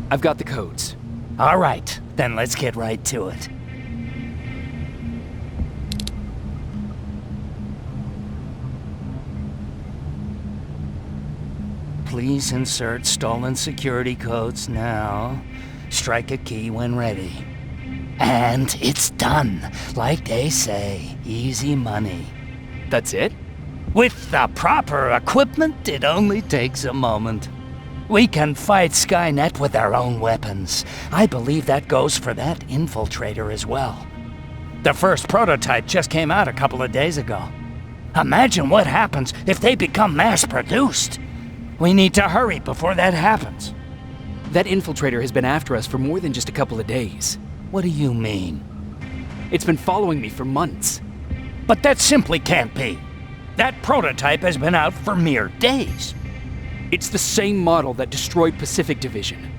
I've got the codes. All right, then let's get right to it. Please insert stolen security codes now. Strike a key when ready. And it's done. Like they say, easy money. That's it? With the proper equipment, it only takes a moment. We can fight Skynet with our own weapons. I believe that goes for that infiltrator as well. The first prototype just came out a couple of days ago. Imagine what happens if they become mass-produced. We need to hurry before that happens. That infiltrator has been after us for more than just a couple of days. What do you mean? It's been following me for months. But that simply can't be. That prototype has been out for mere days. It's the same model that destroyed Pacific Division.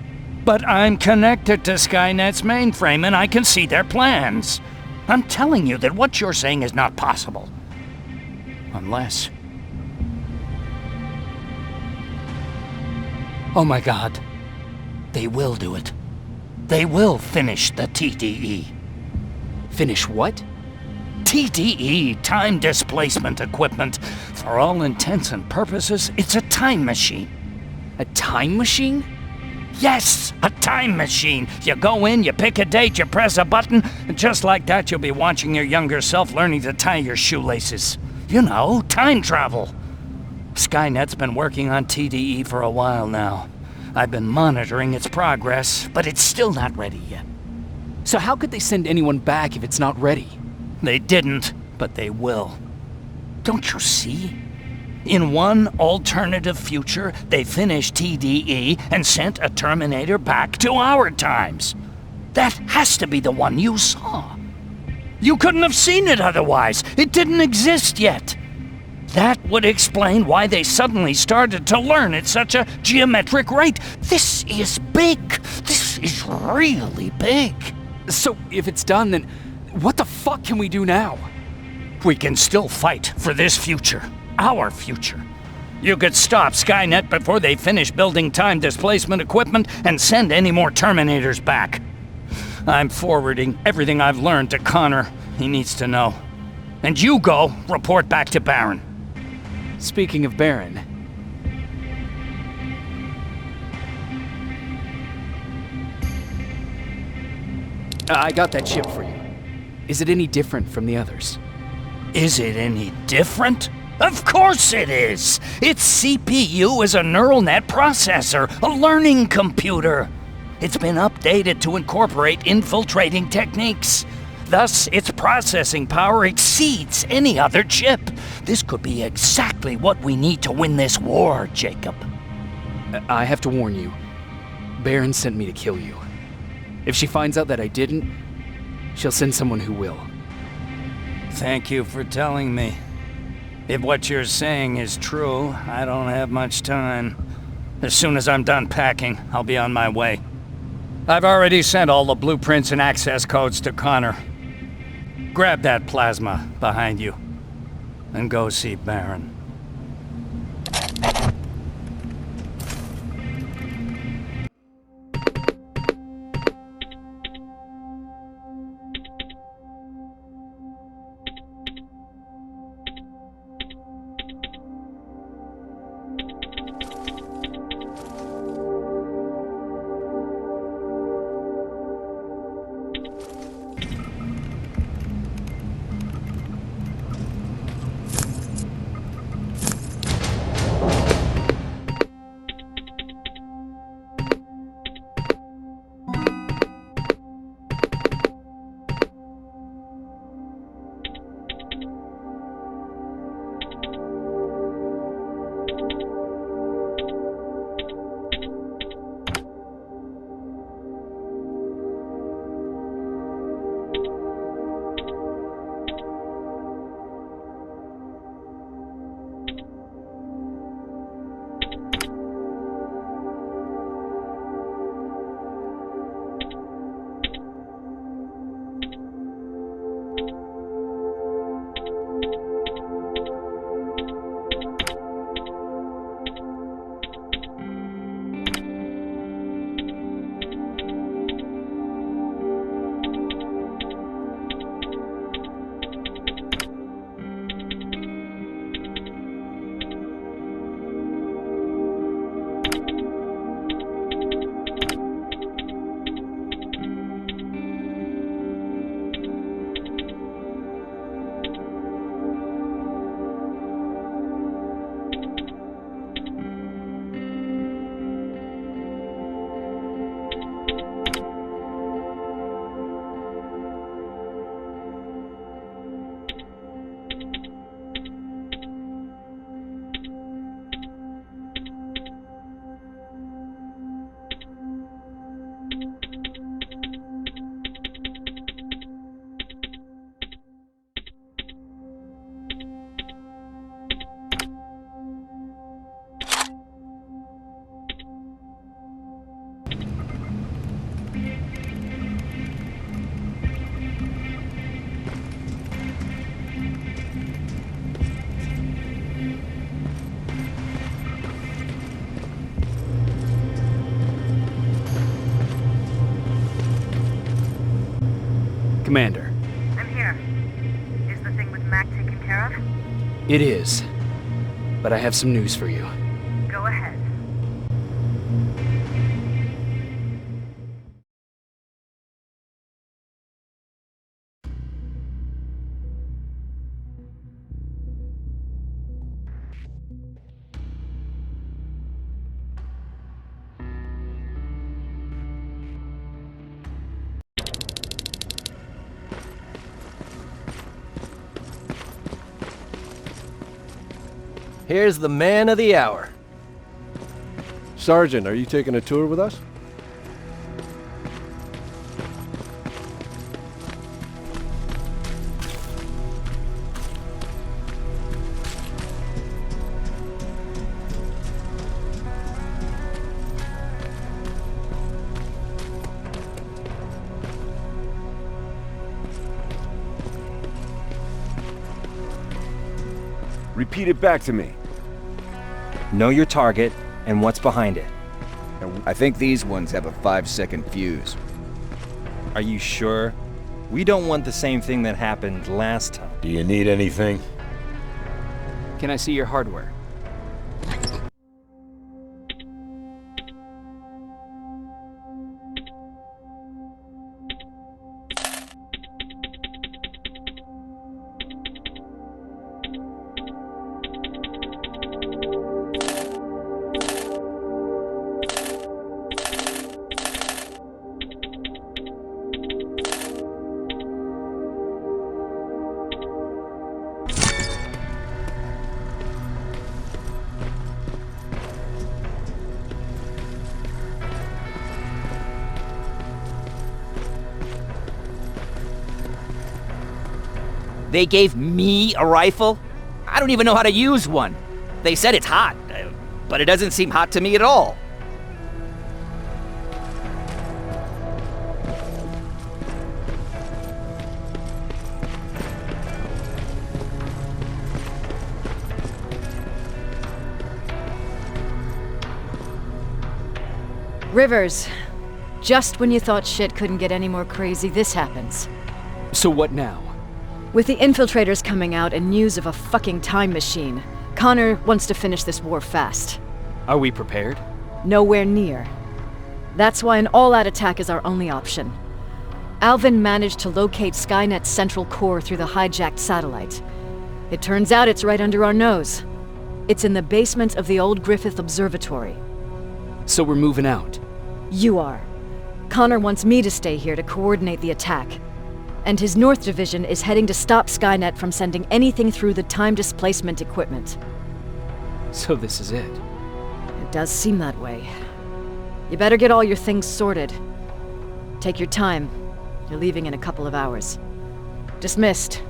But I'm connected to Skynet's mainframe and I can see their plans. I'm telling you that what you're saying is not possible. Unless... Oh my God. They will do it. They will finish the TDE. Finish what? TDE, time displacement equipment. For all intents and purposes, it's a time machine. A time machine? Yes, a time machine. You go in, you pick a date, you press a button, and just like that you'll be watching your younger self learning to tie your shoelaces. You know, time travel. Skynet's been working on TDE for a while now. I've been monitoring its progress, but it's still not ready yet. So how could they send anyone back if it's not ready? They didn't, but they will. Don't you see? In one alternative future, they finished TDE and sent a Terminator back to our times. That has to be the one you saw. You couldn't have seen it otherwise. It didn't exist yet. That would explain why they suddenly started to learn at such a geometric rate. This is big. This is really big. So if it's done, then what the fuck can we do now? We can still fight for this future. Our future. You could stop Skynet before they finish building time displacement equipment and send any more Terminators back. I'm forwarding everything I've learned to Connor. He needs to know. And you go report back to Baron. Speaking of Baron... I got that chip for you. Is it any different from the others? Is it any different? Of course it is! Its CPU is a neural net processor, a learning computer. It's been updated to incorporate infiltrating techniques. Thus, its processing power exceeds any other chip. This could be exactly what we need to win this war, Jacob. I have to warn you. Baron sent me to kill you. If she finds out that I didn't, she'll send someone who will. Thank you for telling me. If what you're saying is true, I don't have much time. As soon as I'm done packing, I'll be on my way. I've already sent all the blueprints and access codes to Connor. Grab that plasma behind you, and go see Baron. Commander. I'm here. Is the thing with Mac taken care of? It is. But I have some news for you. Go ahead. Here's the man of the hour. Sergeant, are you taking a tour with us? Repeat it back to me. Know your target and what's behind it. I think these ones have a 5-second fuse. Are you sure? We don't want the same thing that happened last time. Do you need anything? Can I see your hardware? They gave me a rifle? I don't even know how to use one. They said it's hot, but it doesn't seem hot to me at all. Rivers, just when you thought shit couldn't get any more crazy, this happens. So what now? With the infiltrators coming out and news of a fucking time machine, Connor wants to finish this war fast. Are we prepared? Nowhere near. That's why an all-out attack is our only option. Alvin managed to locate Skynet's central core through the hijacked satellite. It turns out it's right under our nose. It's in the basement of the old Griffith Observatory. So we're moving out. You are. Connor wants me to stay here to coordinate the attack. And his North Division is heading to stop Skynet from sending anything through the time displacement equipment. So this is it. It does seem that way. You better get all your things sorted. Take your time. You're leaving in a couple of hours. Dismissed.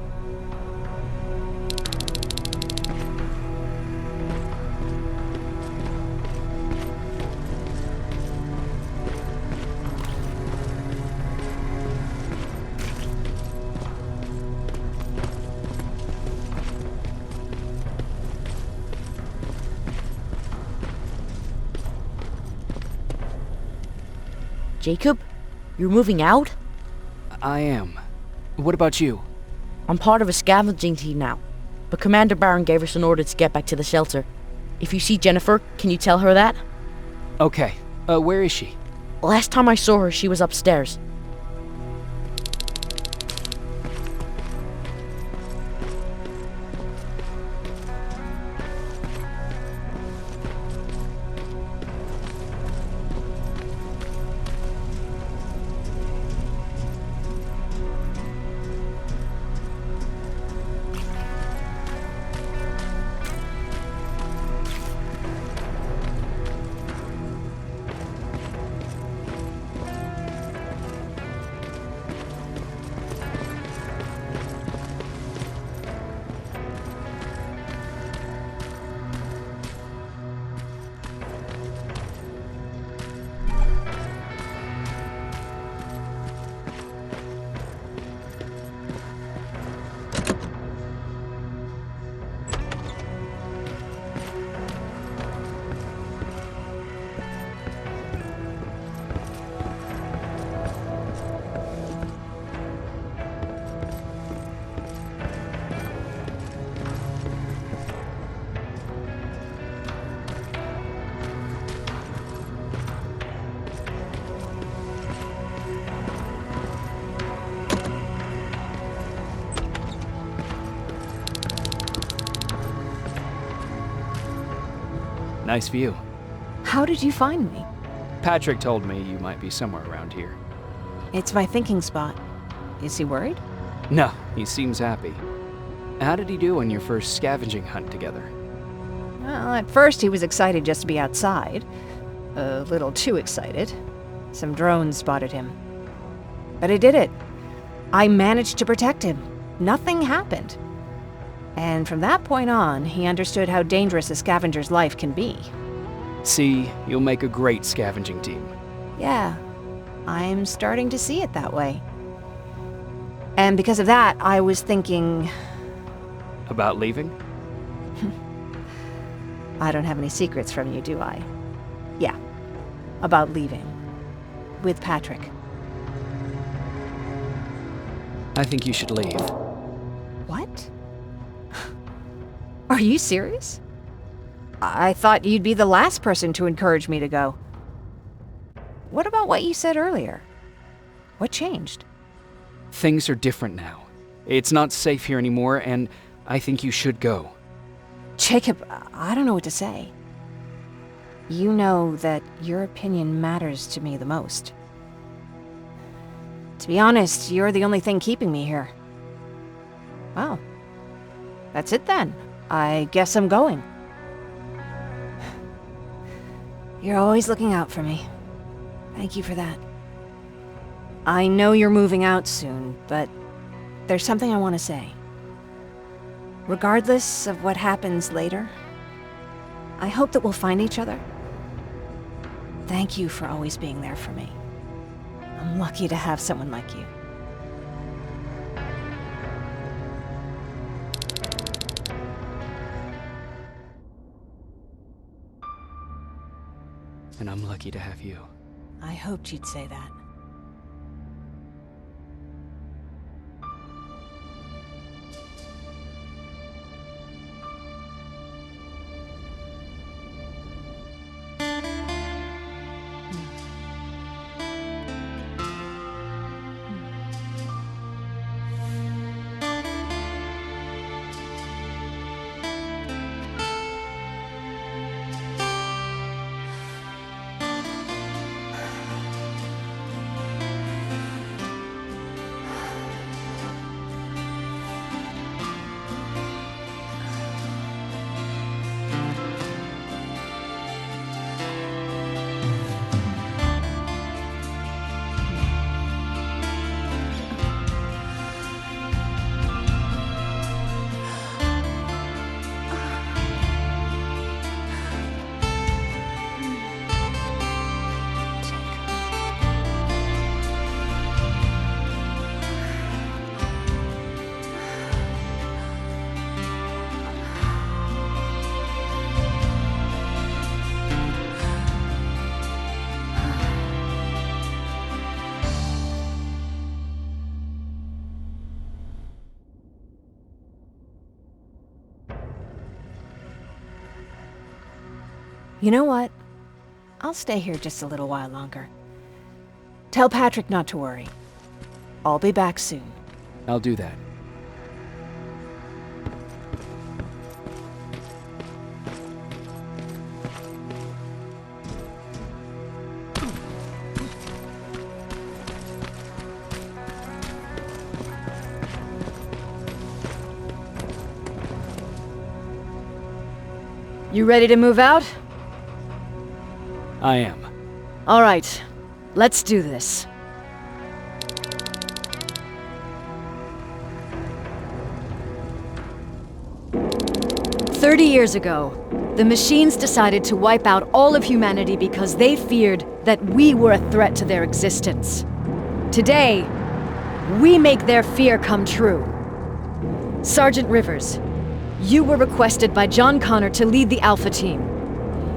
Jacob, you're moving out? I am. What about you? I'm part of a scavenging team now, but Commander Barron gave us an order to get back to the shelter. If you see Jennifer, can you tell her that? Okay. Where is she? Last time I saw her, she was upstairs. Nice view. How did you find me? Patrick told me you might be somewhere around here. It's my thinking spot. Is he worried? No, he seems happy. How did he do on your first scavenging hunt together? Well, at first he was excited just to be outside. A little too excited. Some drones spotted him. But I did it. I managed to protect him. Nothing happened. And from that point on, he understood how dangerous a scavenger's life can be. See, you'll make a great scavenging team. Yeah, I'm starting to see it that way. And because of that, I was thinking... About leaving? I don't have any secrets from you, do I? Yeah, about leaving. With Patrick. I think you should leave. What? Are you serious? I thought you'd be the last person to encourage me to go. What about what you said earlier? What changed? Things are different now. It's not safe here anymore, and I think you should go. Jacob, I don't know what to say. You know that your opinion matters to me the most. To be honest, you're the only thing keeping me here. Well, that's it then. I guess I'm going. You're always looking out for me. Thank you for that. I know you're moving out soon, but there's something I want to say. Regardless of what happens later, I hope that we'll find each other. Thank you for always being there for me. I'm lucky to have someone like you. And I'm lucky to have you. I hoped you'd say that. You know what? I'll stay here just a little while longer. Tell Patrick not to worry. I'll be back soon. I'll do that. You ready to move out? I am. All right, let's do this. "30 years ago, the machines decided to wipe out all of humanity because they feared that we were a threat to their existence. Today, we make their fear come true. Sergeant Rivers, you were requested by John Connor to lead the Alpha Team.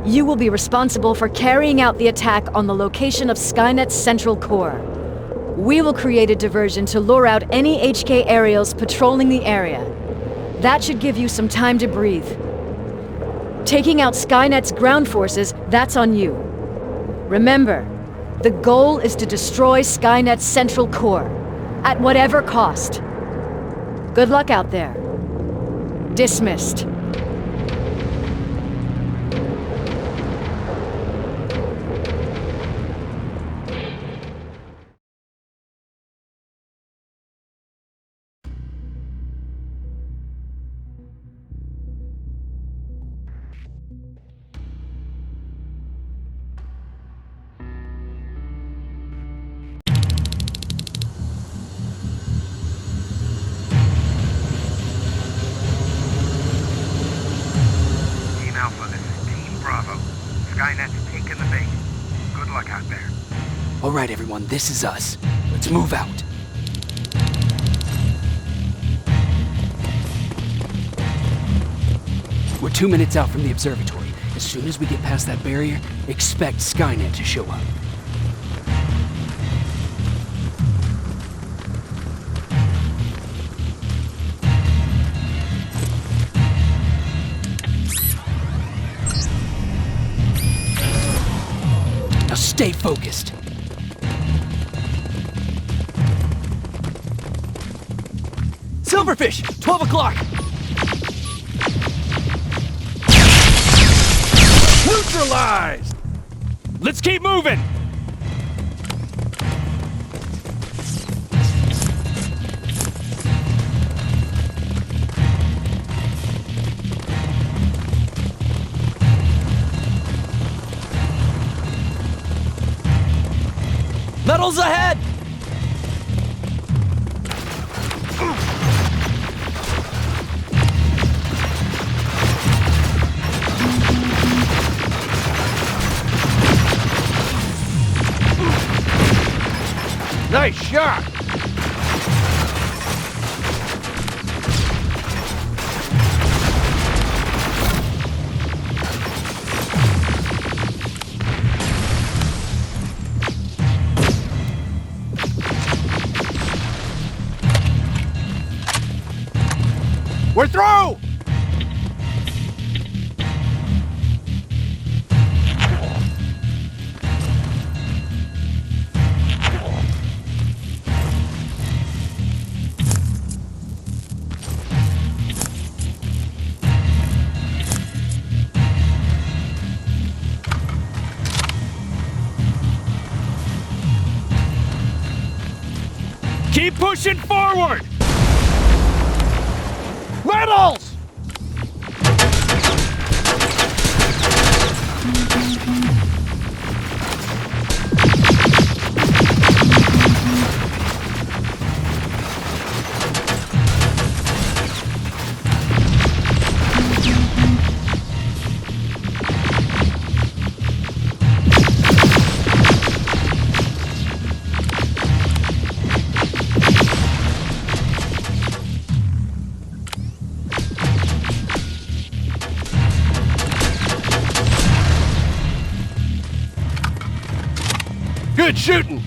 You will be responsible for carrying out the attack on the location of Skynet's central core. We will create a diversion to lure out any HK aerials patrolling the area. That should give you some time to breathe. Taking out Skynet's ground forces, that's on you. Remember, the goal is to destroy Skynet's central core, at whatever cost. Good luck out there. Dismissed." Skynet's taken the bait. Good luck out there. All right, everyone, this is us. Let's move out. We're 2 minutes out from the observatory. As soon as we get past that barrier, expect Skynet to show up. Now stay focused. Silverfish! 12 o'clock! Neutralized! Let's keep moving! Metals ahead! Nice shot! We're through! Keep pushing forward! Metals! Good shooting!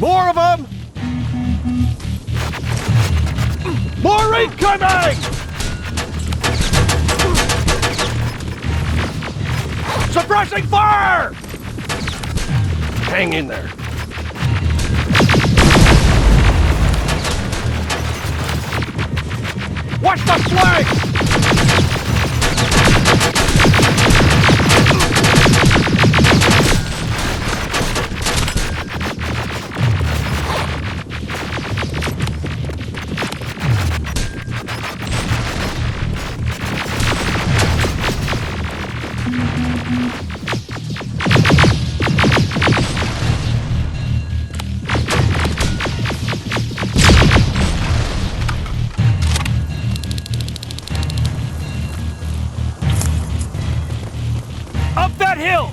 More of them! More incoming! Suppressing fire! Hang in there. Watch the flank! Up that hill!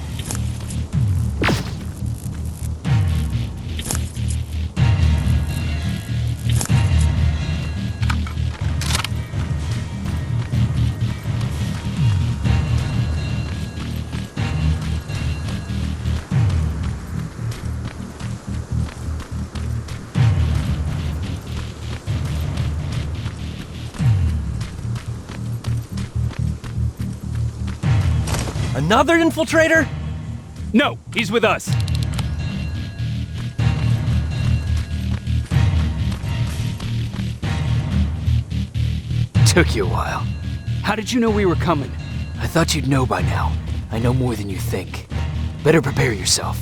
Another infiltrator? No, he's with us. Took you a while. How did you know we were coming? I thought you'd know by now. I know more than you think. Better prepare yourself.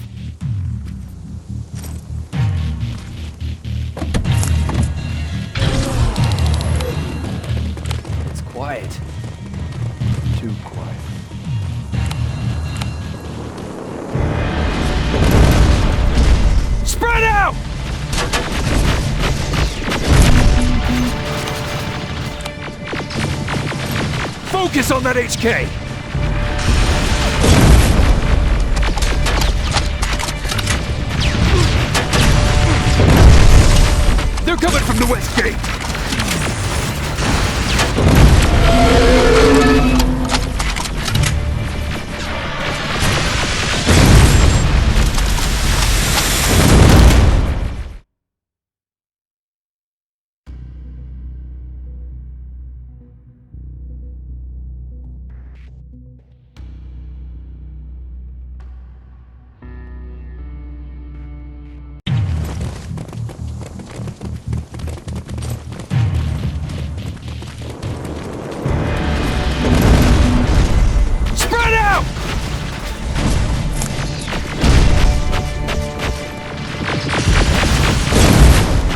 Focus on that HK! They're coming from the west gate!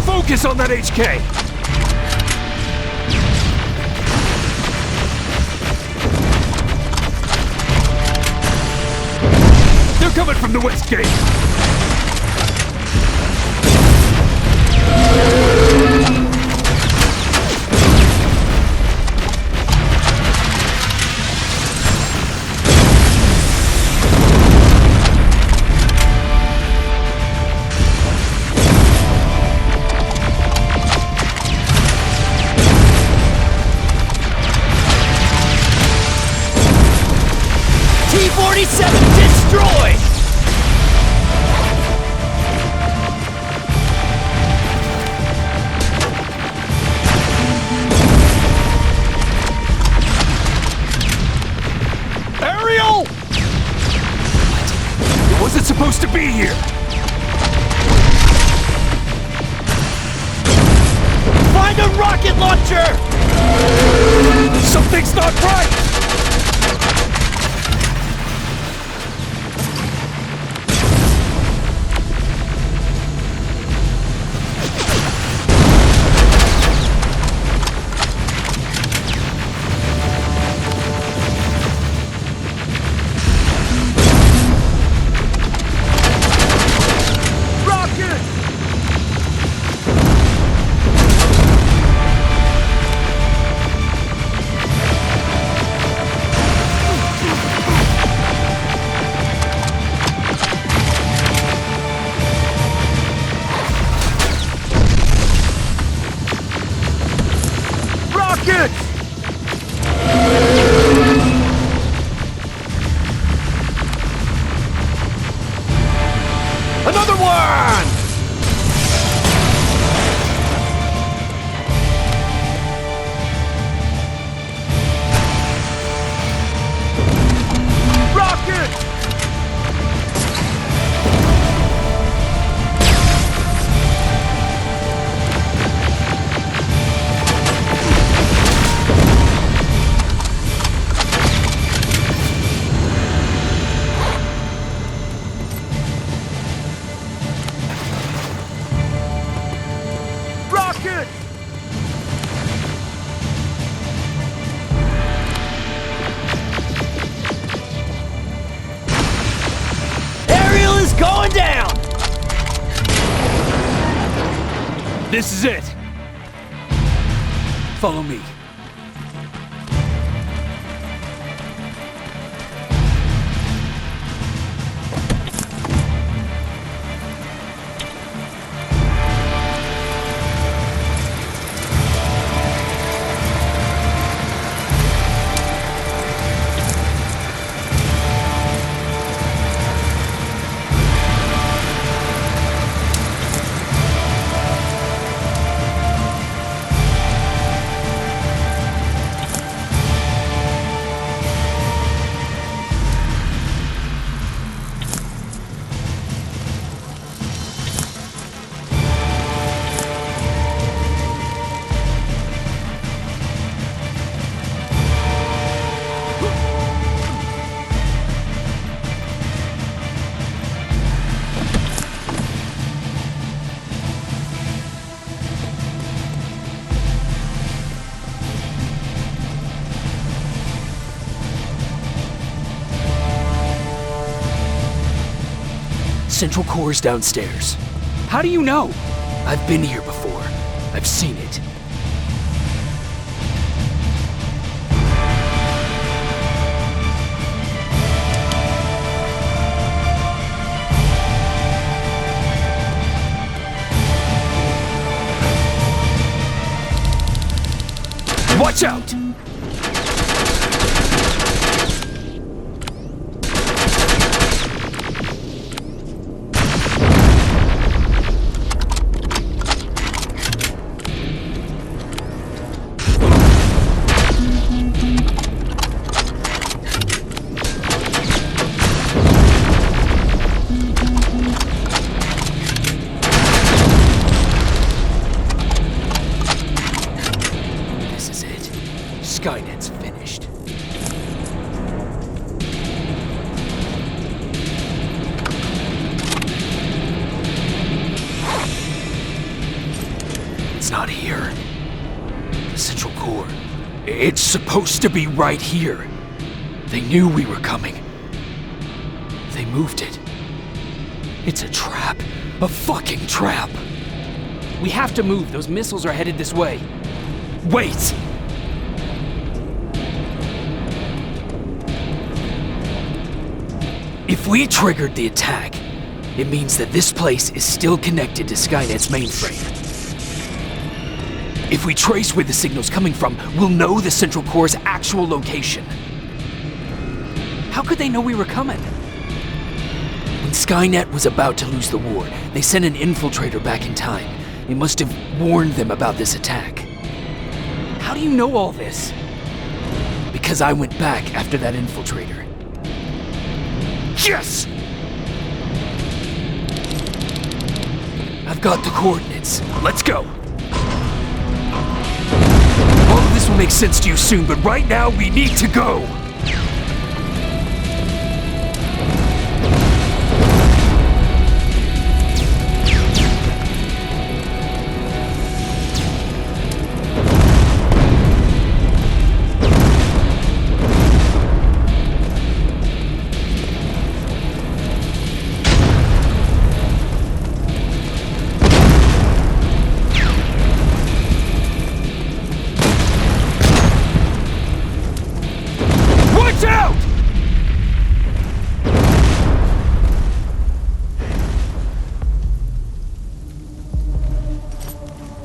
Focus on that HK! They're coming from the west gate! T-47 destroyed! Ariel! What? It wasn't supposed to be here! Find a rocket launcher! Something's not right! Another one! Rocket! Going down! This is it. Follow me. Central Core's downstairs. How do you know? I've been here before. I've seen it. Watch out! Skynet's finished. It's not here. The central core. It's supposed to be right here. They knew we were coming. They moved it. It's a trap. A fucking trap. We have to move. Those missiles are headed this way. Wait! If we triggered the attack, it means that this place is still connected to Skynet's mainframe. If we trace where the signal's coming from, we'll know the Central Core's actual location. How could they know we were coming? When Skynet was about to lose the war, they sent an infiltrator back in time. It must have warned them about this attack. How do you know all this? Because I went back after that infiltrator. Yes! I've got the coordinates. Let's go. All of this will make sense to you soon, but right now we need to go.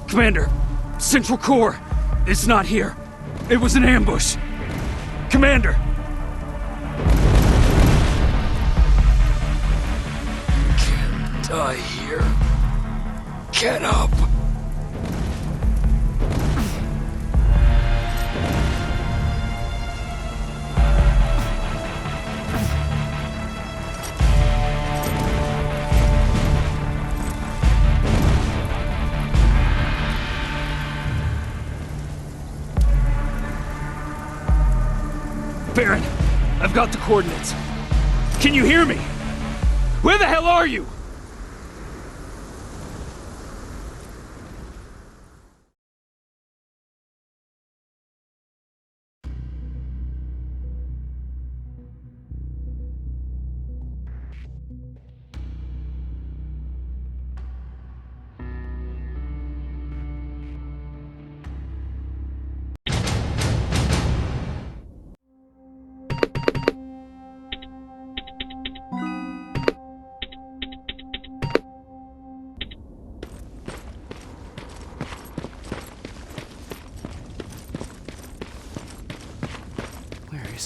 Commander, Central Core, it's not here. It was an ambush. Commander! Can't die here. Get up! Baron, I've got the coordinates. Can you hear me? Where the hell are you?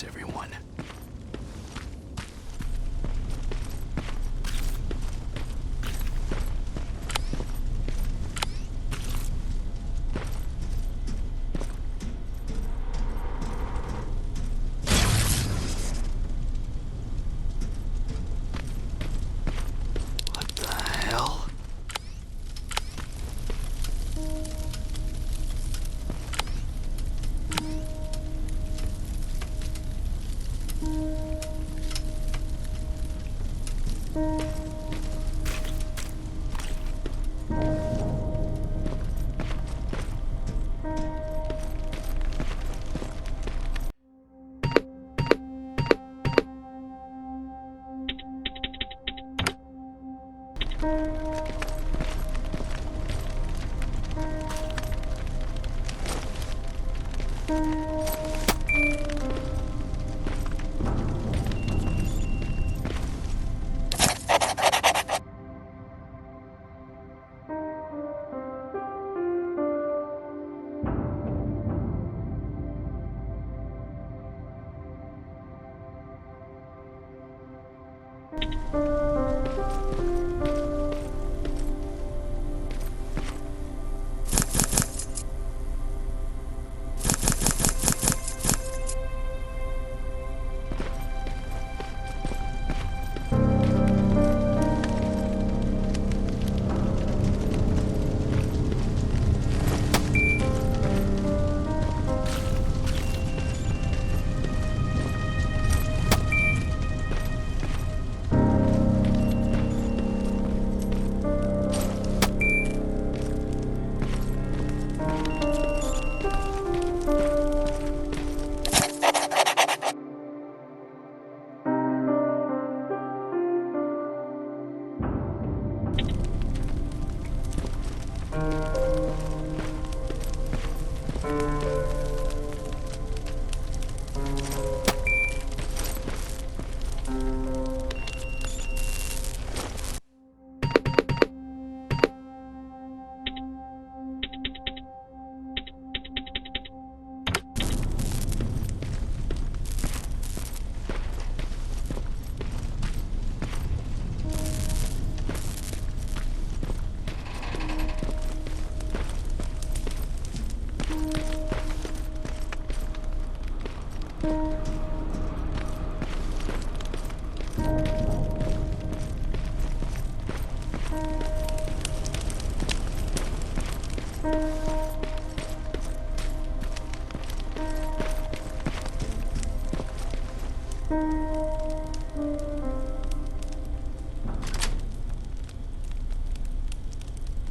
Everyone. What the hell?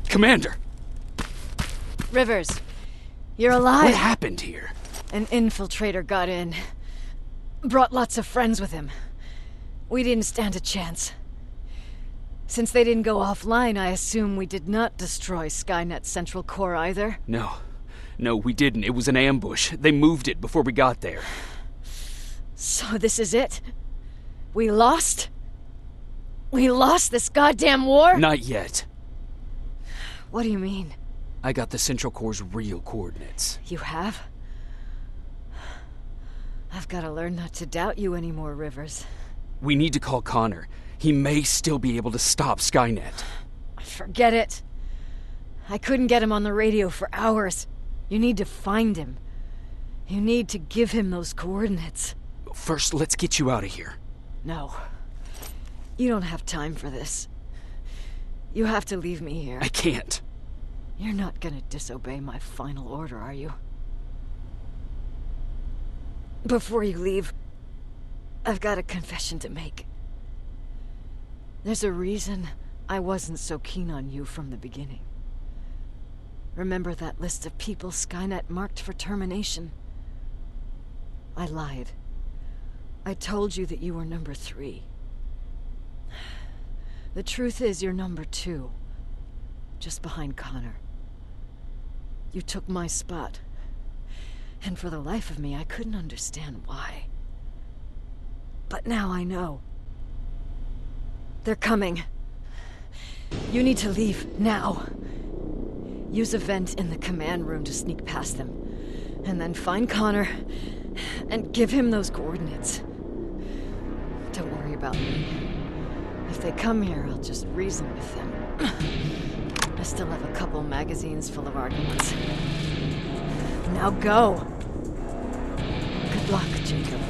Commander! Rivers, you're alive. What happened here? An infiltrator got in. Brought lots of friends with him. We didn't stand a chance. Since they didn't go offline, I assume we did not destroy Skynet's central core either. No, we didn't. It was an ambush. They moved it before we got there. So this is it? We lost? We lost this goddamn war? Not yet. What do you mean? I got the central core's real coordinates. You have? I've got to learn not to doubt you anymore, Rivers. We need to call Connor. He may still be able to stop Skynet. Forget it. I couldn't get him on the radio for hours. You need to find him. You need to give him those coordinates. First, let's get you out of here. No. You don't have time for this. You have to leave me here. I can't. You're not gonna disobey my final order, are you? Before you leave, I've got a confession to make. There's a reason I wasn't so keen on you from the beginning. Remember that list of people Skynet marked for termination? I lied. I told you that you were number 3. The truth is you're number 2, just behind Connor. You took my spot, and for the life of me, I couldn't understand why. But now I know. They're coming. You need to leave, now. Use a vent in the command room to sneak past them, and then find Connor, and give him those coordinates. Don't worry about me. If they come here, I'll just reason with them. I still have a couple magazines full of arguments. Now go! Good luck, Jacob.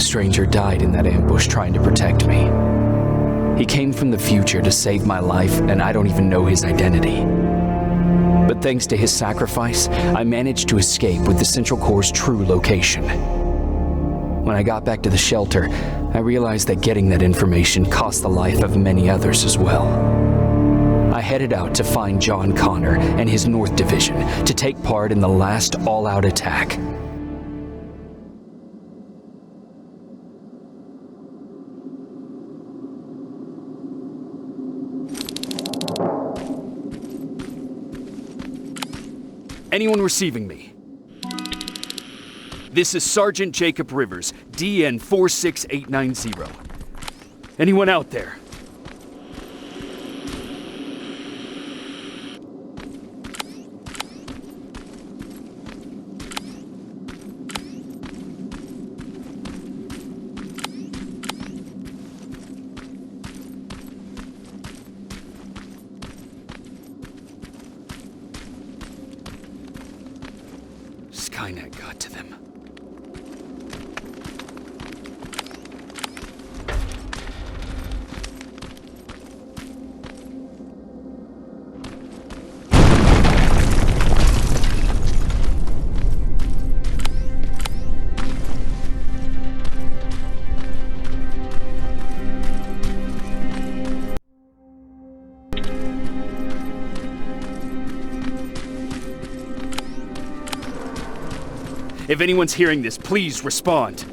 The stranger died in that ambush trying to protect me. He came from the future to save my life, and I don't even know his identity. But thanks to his sacrifice, I managed to escape with the Central Core's true location. When I got back to the shelter, I realized that getting that information cost the life of many others as well. I headed out to find John Connor and his North Division to take part in the last all-out attack. Anyone receiving me? This is Sergeant Jacob Rivers, DN 46890. Anyone out there? Skynet got to them. If anyone's hearing this, please respond.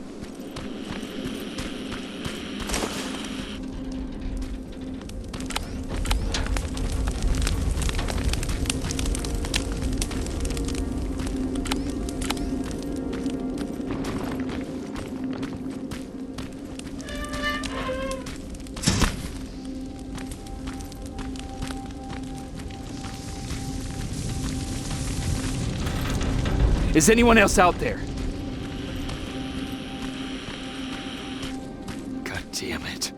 Is anyone else out there? God damn it.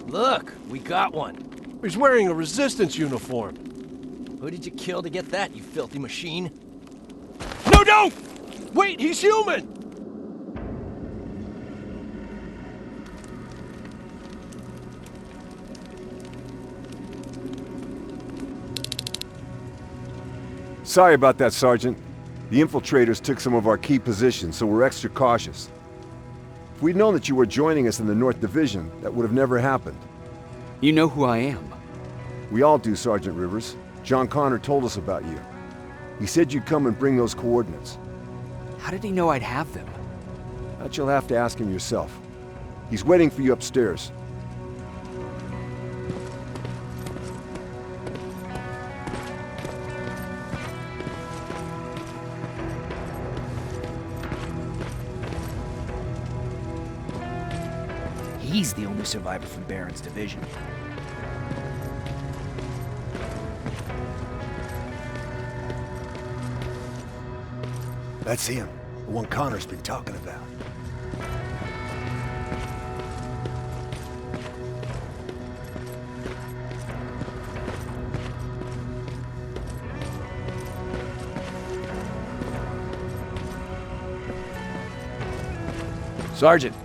Look, we got one. He's wearing a resistance uniform. Who did you kill to get that, you filthy machine? No, don't! Wait, he's human! Sorry about that, Sergeant. The infiltrators took some of our key positions, so we're extra cautious. If we'd known that you were joining us in the North Division, that would have never happened. You know who I am. We all do, Sergeant Rivers. John Connor told us about you. He said you'd come and bring those coordinates. How did he know I'd have them? That you'll have to ask him yourself. He's waiting for you upstairs. He's the only survivor from Baron's division. That's him. The one Connor's been talking about. Sergeant.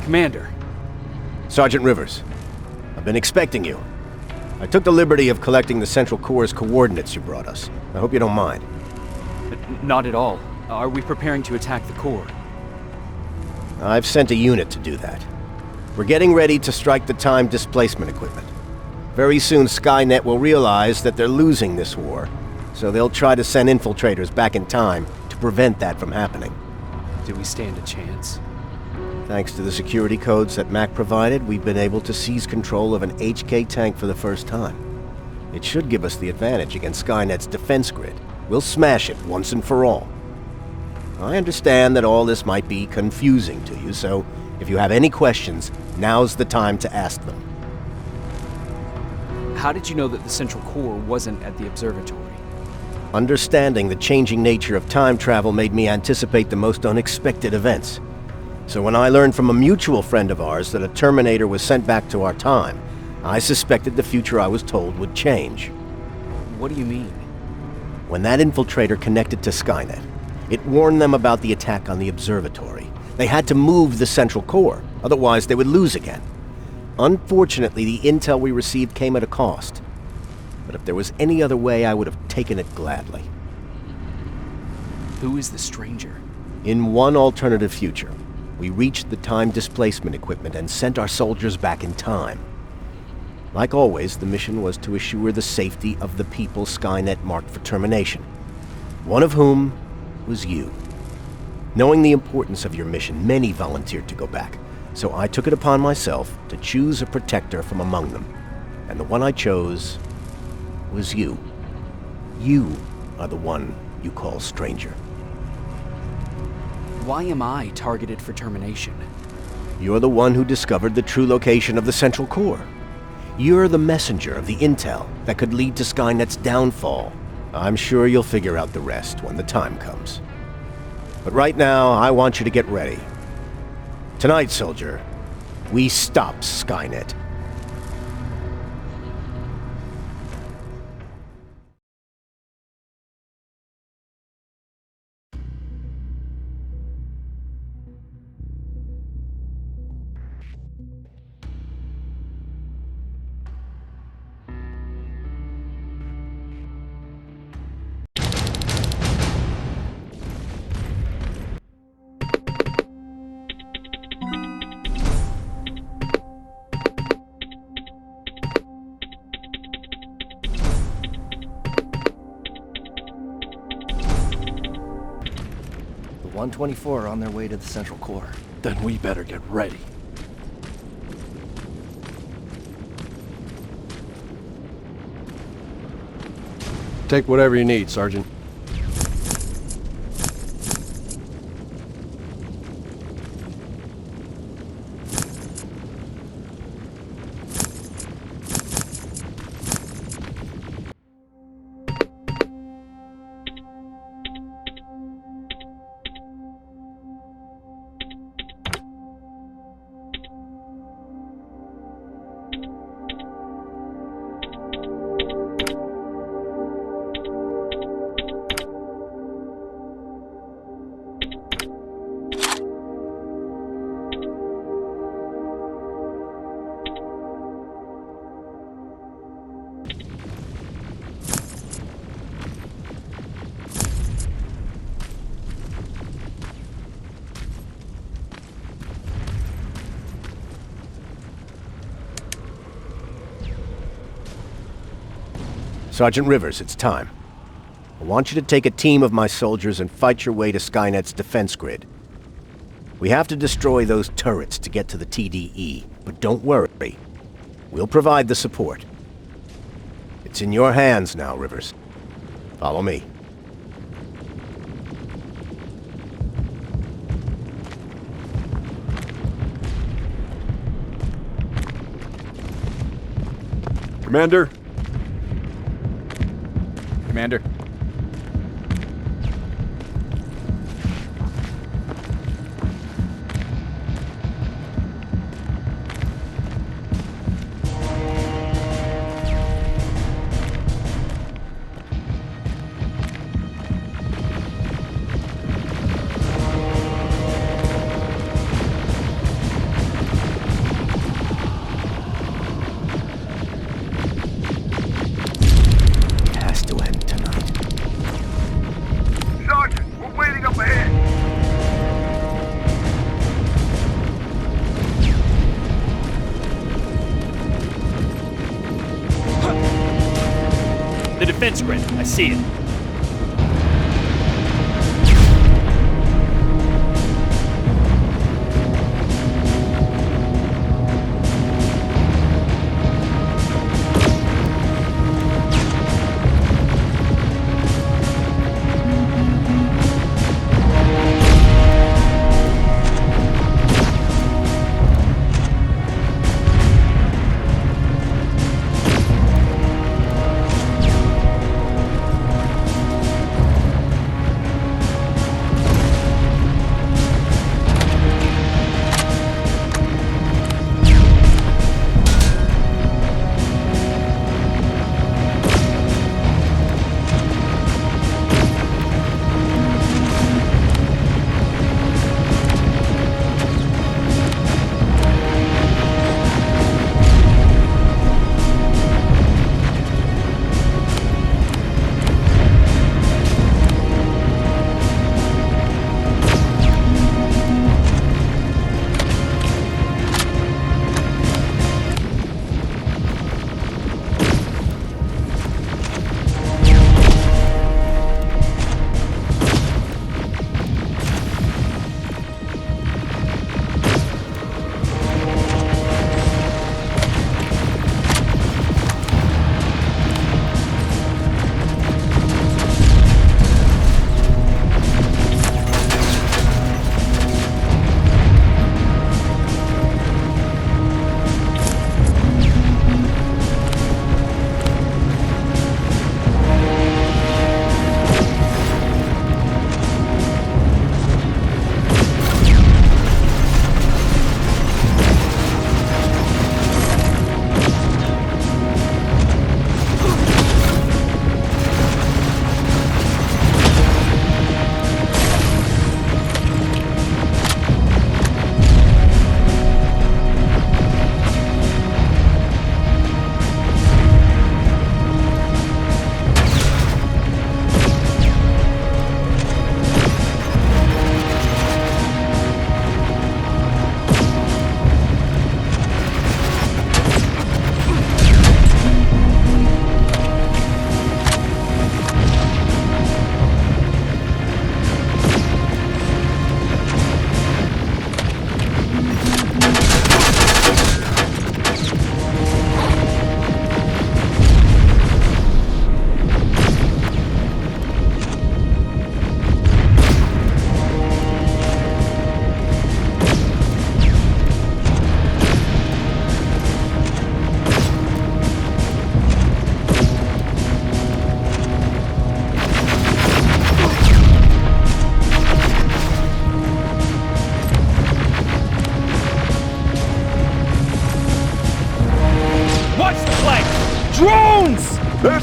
Commander. Sergeant Rivers, I've been expecting you. I took the liberty of collecting the Central Core's coordinates you brought us. I hope you don't mind. Not at all. Are we preparing to attack the core? I've sent a unit to do that. We're getting ready to strike the time displacement equipment. Very soon Skynet will realize that they're losing this war, so they'll try to send infiltrators back in time to prevent that from happening. Do we stand a chance? Thanks to the security codes that Mac provided, we've been able to seize control of an HK tank for the first time. It should give us the advantage against Skynet's defense grid. We'll smash it once and for all. I understand that all this might be confusing to you, so if you have any questions, now's the time to ask them. How did you know that the Central Core wasn't at the observatory? Understanding the changing nature of time travel made me anticipate the most unexpected events. So when I learned from a mutual friend of ours that a Terminator was sent back to our time, I suspected the future I was told would change. What do you mean? When that infiltrator connected to Skynet, it warned them about the attack on the observatory. They had to move the Central Core, otherwise they would lose again. Unfortunately, the intel we received came at a cost. But if there was any other way, I would have taken it gladly. Who is the stranger? In one alternative future, we reached the time displacement equipment and sent our soldiers back in time. Like always, the mission was to assure the safety of the people Skynet marked for termination. One of whom was you. Knowing the importance of your mission, many volunteered to go back, so I took it upon myself to choose a protector from among them. And the one I chose was you. You are the one you call stranger. Why am I targeted for termination? You're the one who discovered the true location of the Central Core. You're the messenger of the intel that could lead to Skynet's downfall. I'm sure you'll figure out the rest when the time comes. But right now, I want you to get ready. Tonight, soldier, we stop Skynet. 124 on their way to the central core. Then we better get ready. Take whatever you need, Sergeant. Sergeant Rivers, it's time. I want you to take a team of my soldiers and fight your way to Skynet's defense grid. We have to destroy those turrets to get to the TDE, but don't worry. We'll provide the support. It's in your hands now, Rivers. Follow me. Commander? Commander. The defense grid. I see it.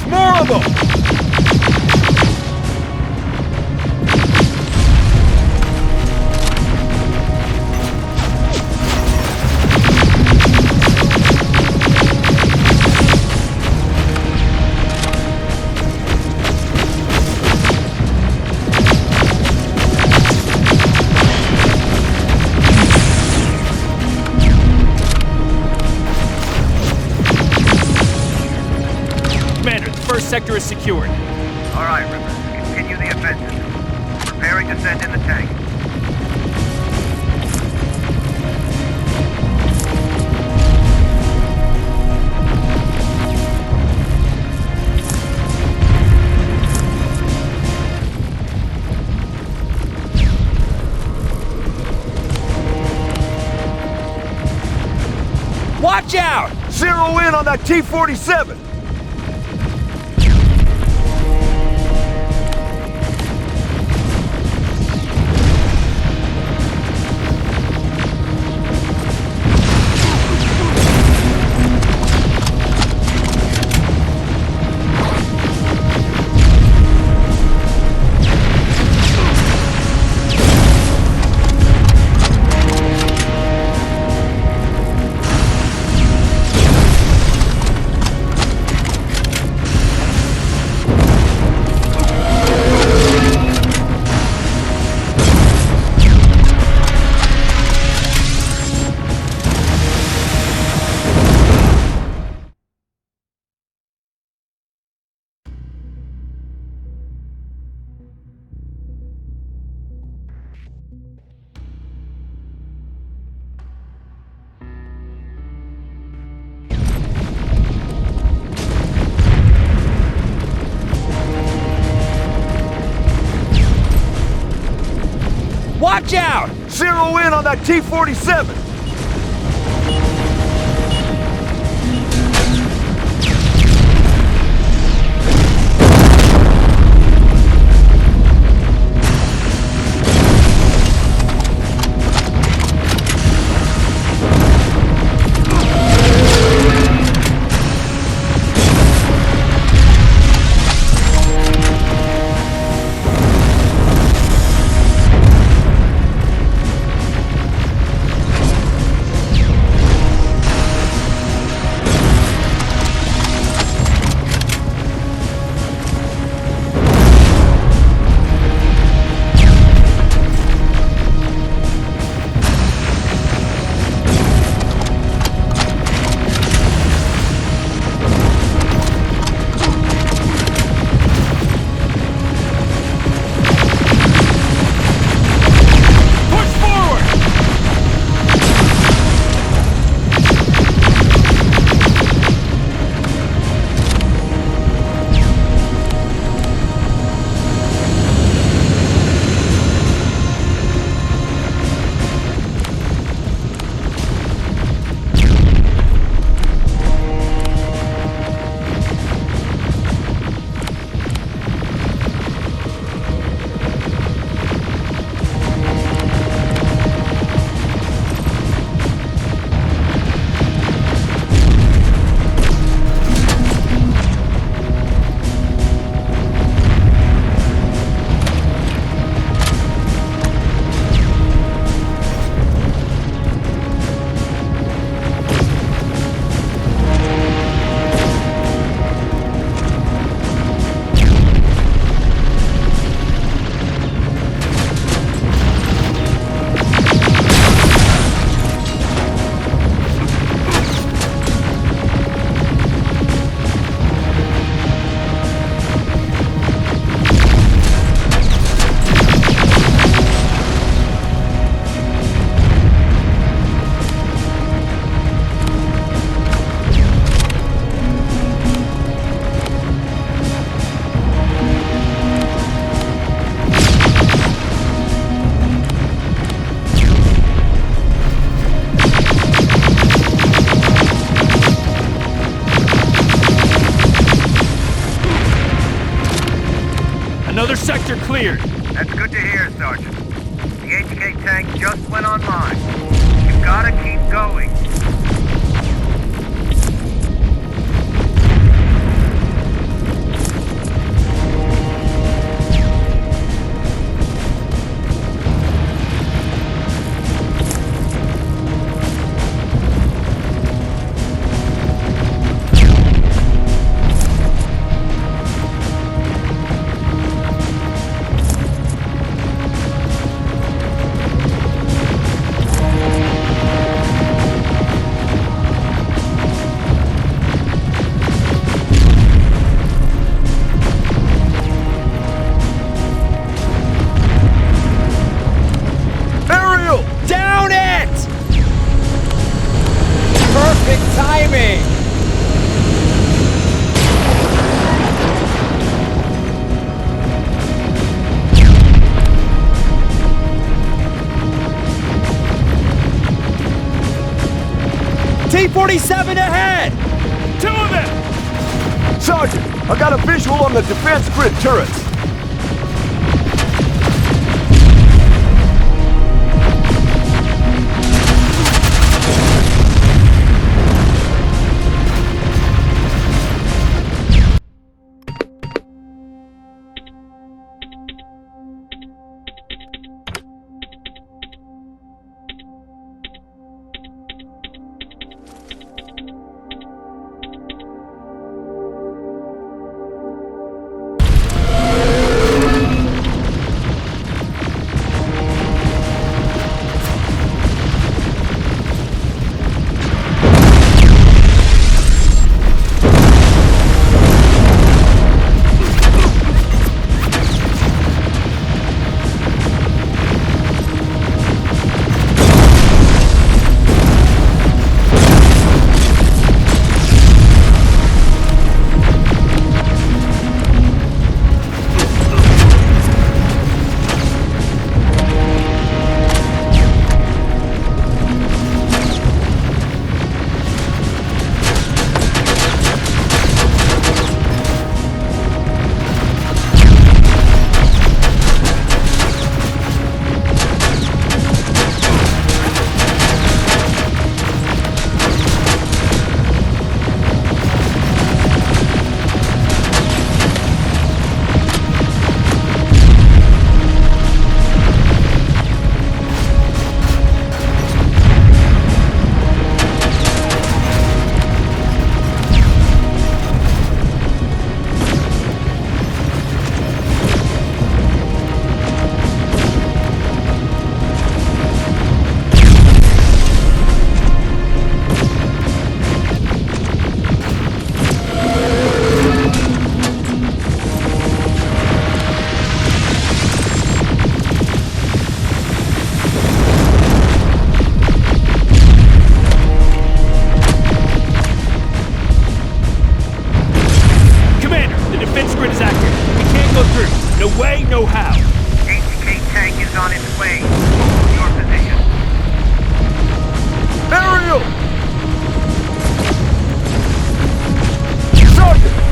More of them! Commander, the first sector is secured. All right, Rivers. Continue the offensive. Preparing to send in the tank. Watch out! Zero in on that T-47! Watch out! Zero in on that T-47! Another sector cleared. That's good to hear, Sergeant. The HK tank just went online. You've gotta keep going. T-47 ahead! 2 of them! Sergeant, I got a visual on the defense grid turrets.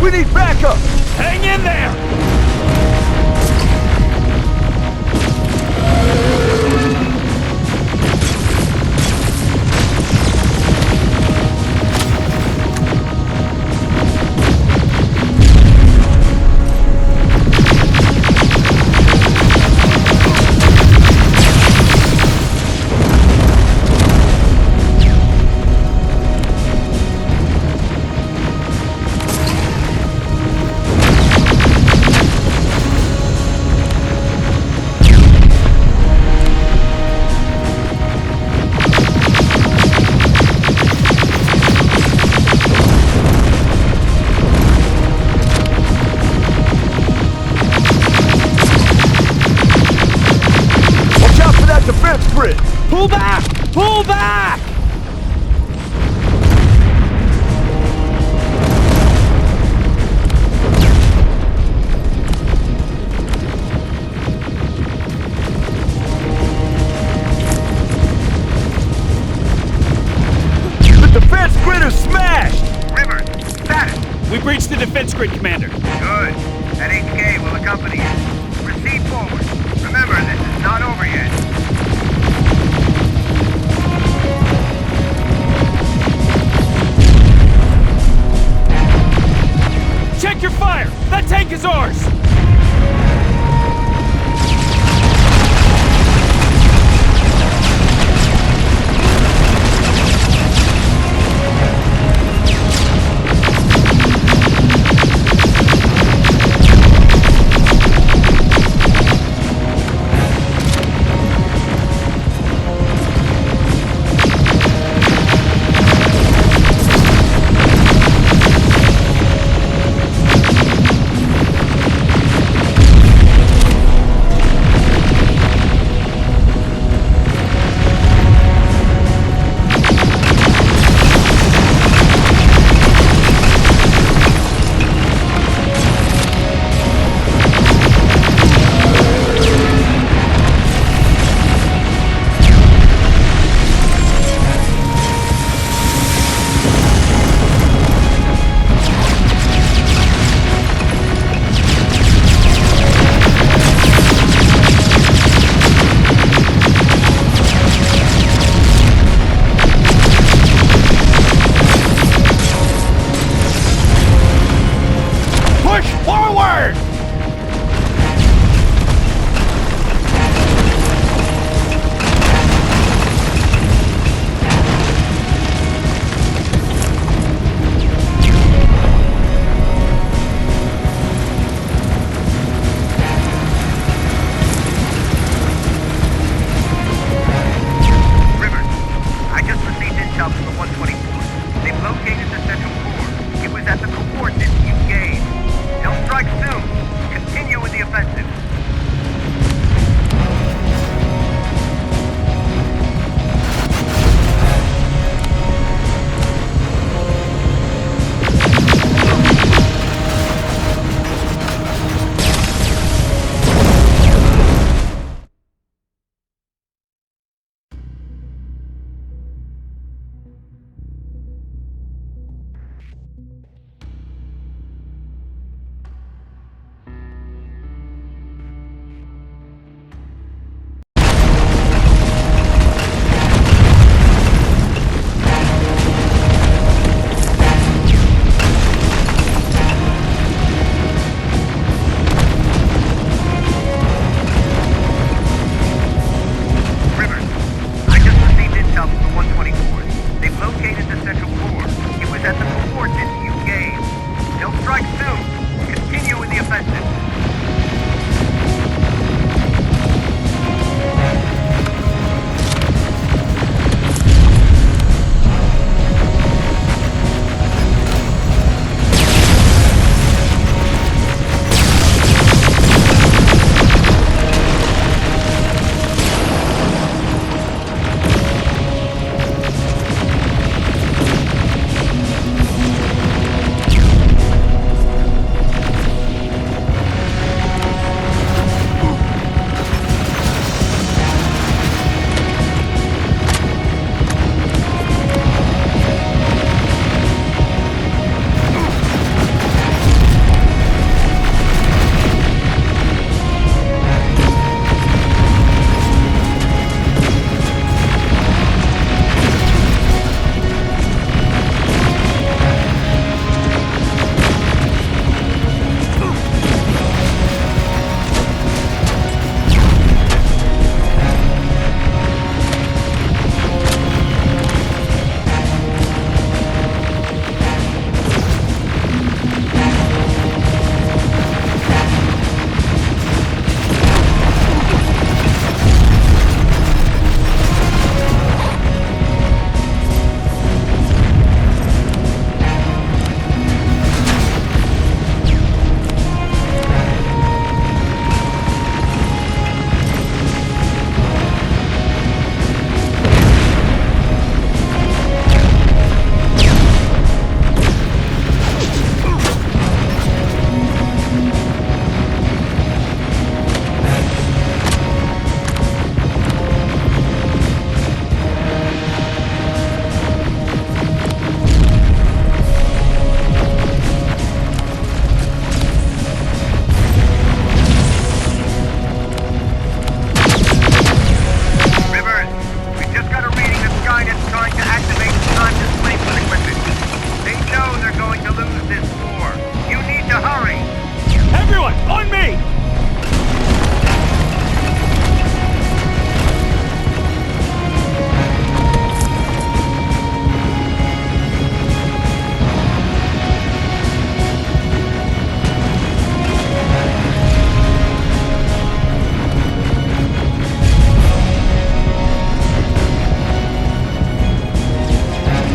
We need backup! Hang in there! Pull back! Pull back! The defense grid is smashed! Rivers, status! We breached the defense grid, Commander. Good. That HK will accompany you. Proceed forward. Remember, this is not over yet. Check your fire! That tank is ours!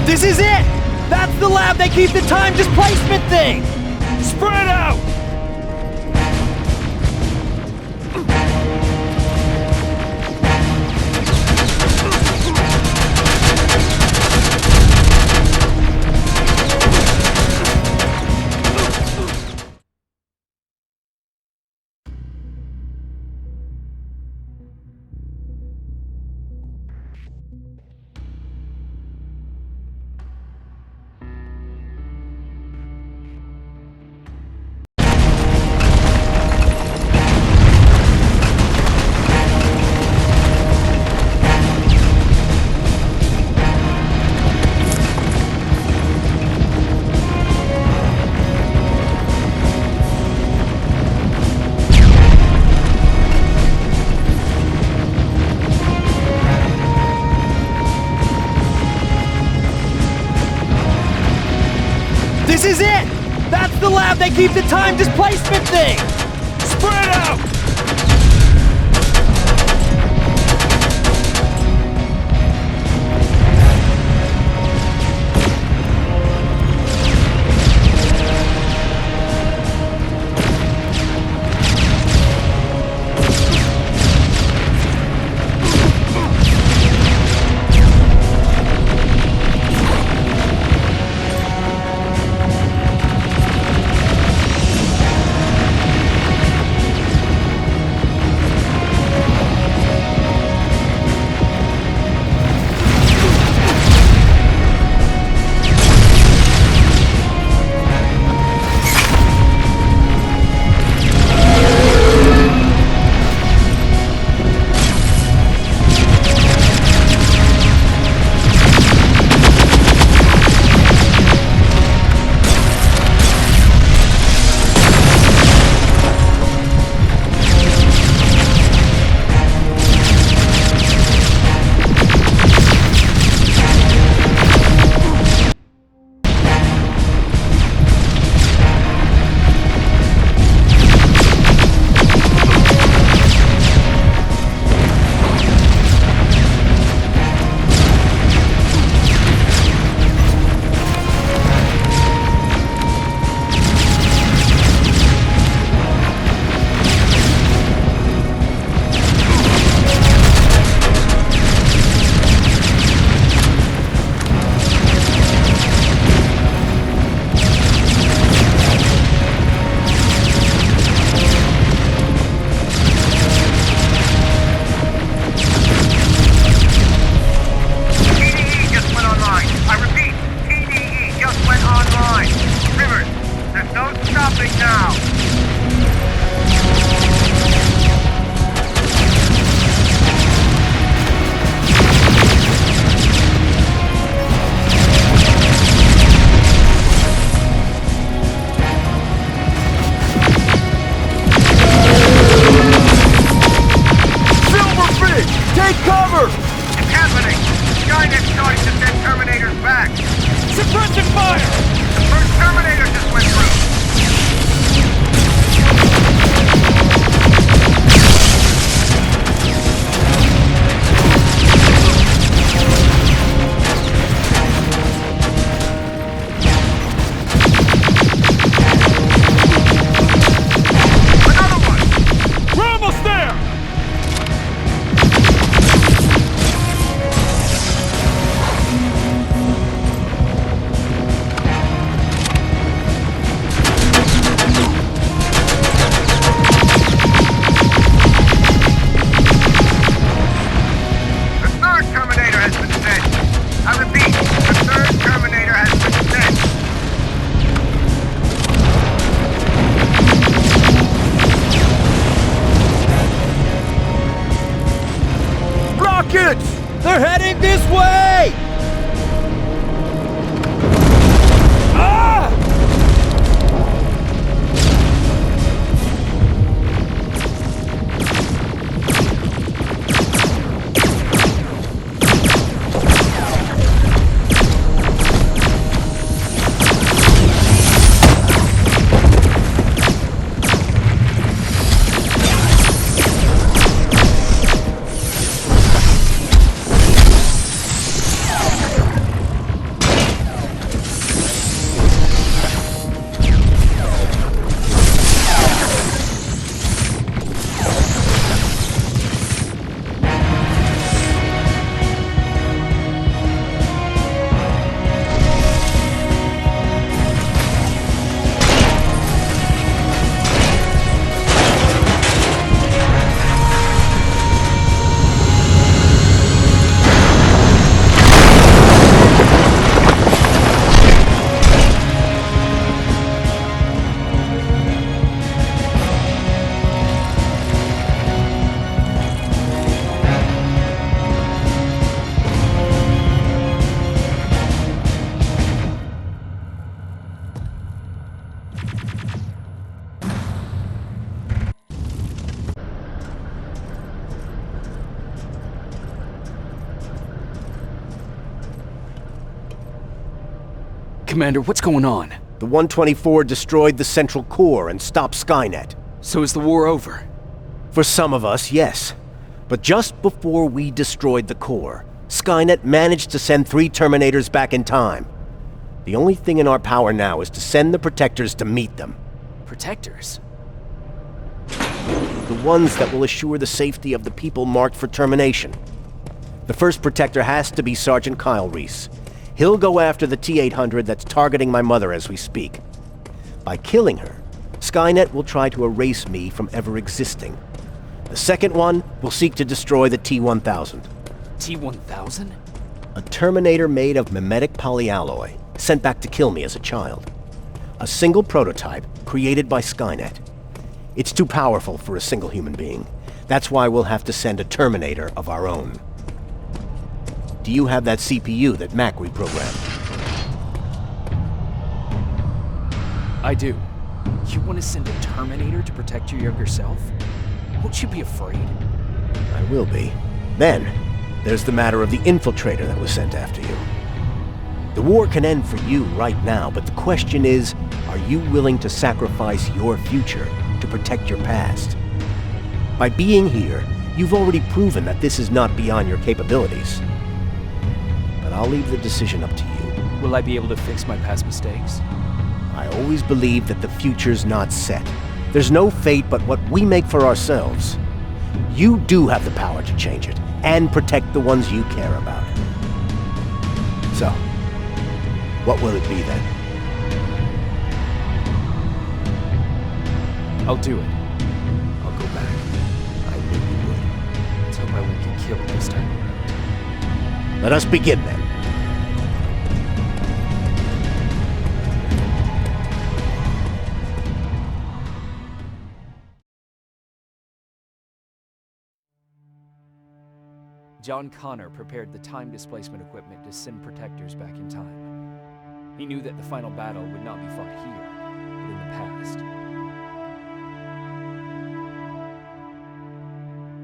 This is it! That's the lab they keep the time displacement thing! Spread out! This is it! That's the lab they keep the time displacement thing! Spread out! They're heading this way! Ah! Commander, what's going on? The 124 destroyed the central core and stopped Skynet. So is the war over? For some of us, yes. But just before we destroyed the core, Skynet managed to send 3 Terminators back in time. The only thing in our power now is to send the Protectors to meet them. Protectors? The ones that will assure the safety of the people marked for termination. The first Protector has to be Sergeant Kyle Reese. He'll go after the T-800 that's targeting my mother as we speak. By killing her, Skynet will try to erase me from ever existing. The second one will seek to destroy the T-1000. T-1000? A Terminator made of mimetic polyalloy, sent back to kill me as a child. A single prototype created by Skynet. It's too powerful for a single human being. That's why we'll have to send a Terminator of our own. Do you have that CPU that Mac reprogrammed? I do. You want to send a Terminator to protect your younger self? Won't you be afraid? I will be. Then, there's the matter of the infiltrator that was sent after you. The war can end for you right now, but the question is, are you willing to sacrifice your future to protect your past? By being here, you've already proven that this is not beyond your capabilities. But I'll leave the decision up to you. Will I be able to fix my past mistakes? I always believe that the future's not set. There's no fate but what we make for ourselves. You do have the power to change it, and protect the ones you care about. So, what will it be then? I'll do it. I'll go back. I knew you would. Let's hope I won't get killed this time around. Let us begin then. John Connor prepared the time displacement equipment to send Protectors back in time. He knew that the final battle would not be fought here, but in the past.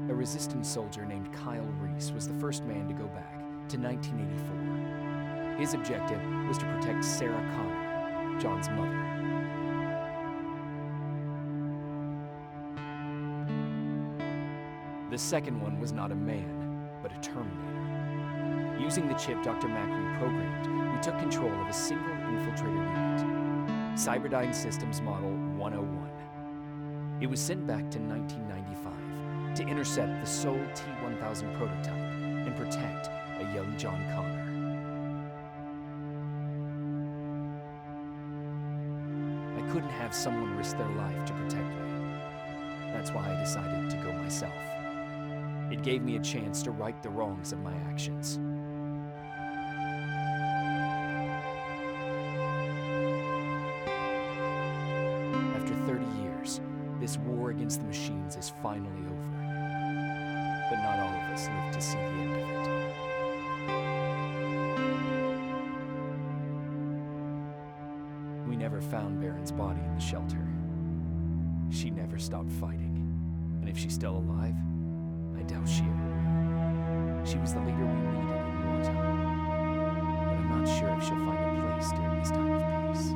A resistance soldier named Kyle Reese was the first man to go back to 1984. His objective was to protect Sarah Connor, John's mother. The second one was not a man, but a Terminator. Using the chip Dr. Mack reprogrammed, we took control of a single infiltrator unit, Cyberdyne Systems Model 101. It was sent back to 1995 to intercept the sole T-1000 prototype and protect a young John Connor. I couldn't have someone risk their life to protect me. That's why I decided to go myself. It gave me a chance to right the wrongs of my actions. After 30 years, this war against the machines is finally over. But not all of us live to see the end of it. We never found Baron's body in the shelter. She never stopped fighting. And if she's still alive, I doubt she ever will. She was the leader we needed in wartime. But I'm not sure if she'll find a place during this time of peace.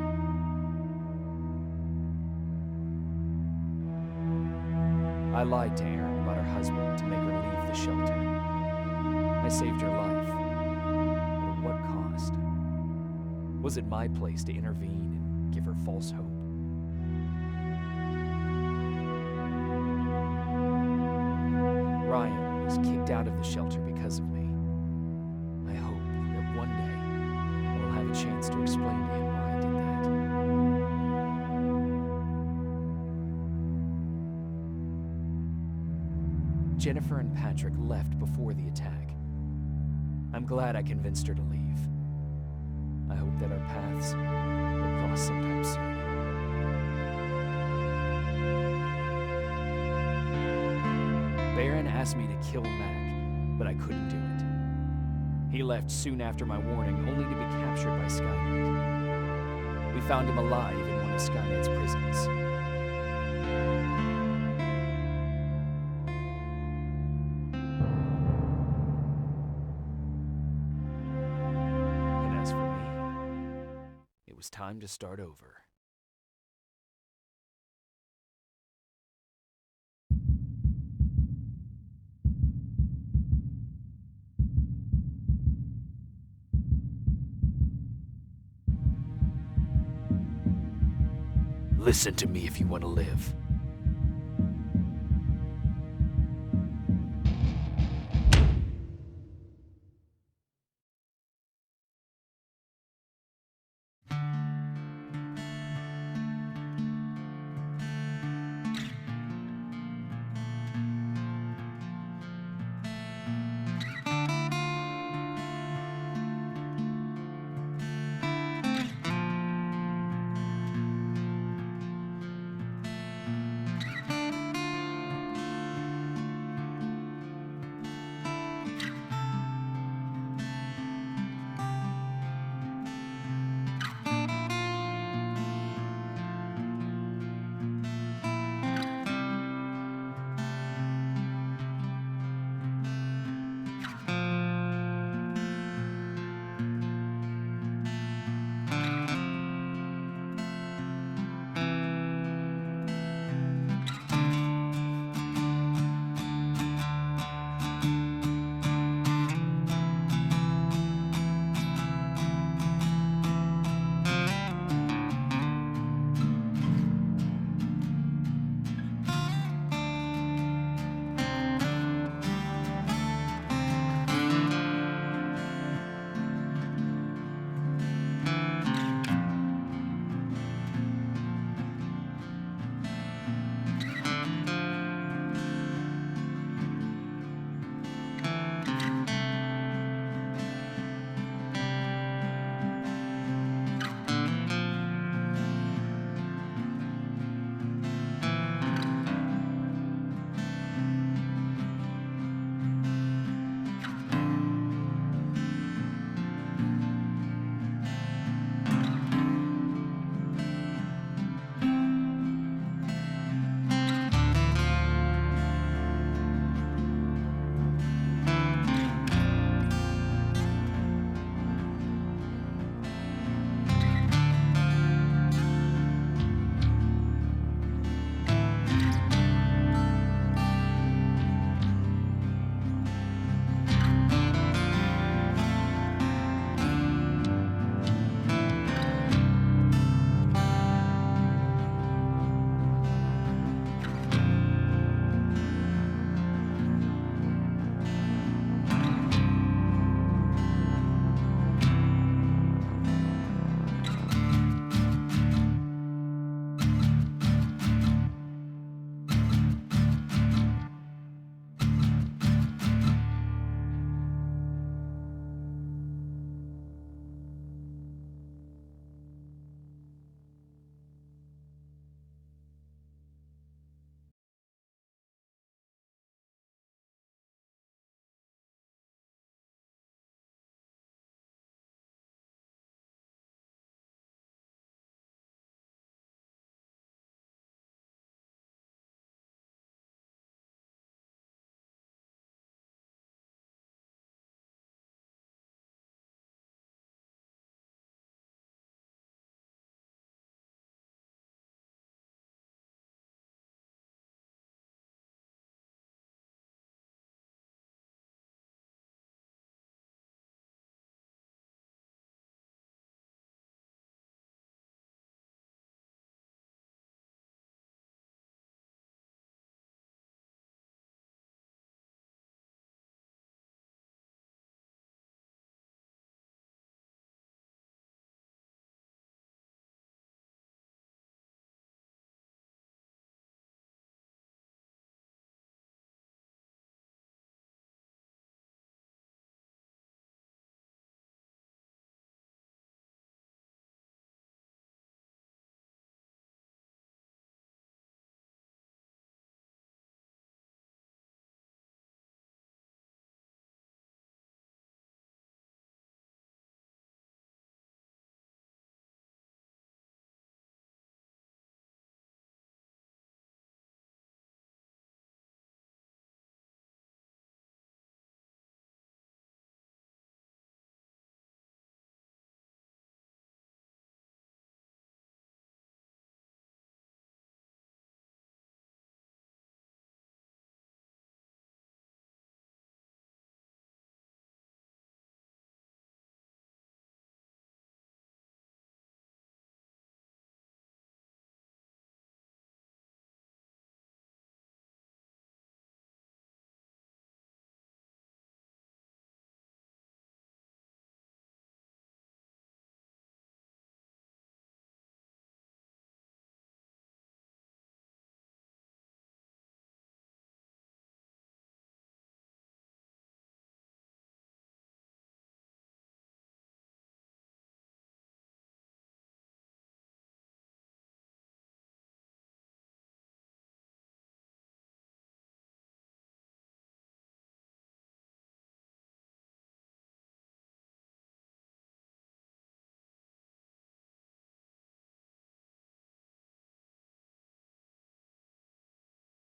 I lied to Erin about her husband to make her leave the shelter. I saved her life. But at what cost? Was it my place to intervene and give her false hope? Ryan was kicked out of the shelter because of me. I hope that one day I will have a chance to explain to him why I did that. Jennifer and Patrick left before the attack. I'm glad I convinced her to leave. I hope that our paths will cross sometime soon. Baron asked me to kill Mac, but I couldn't do it. He left soon after my warning, only to be captured by Skynet. We found him alive in one of Skynet's prisons. And as for me, it it's time to start over. Listen to me if you want to live.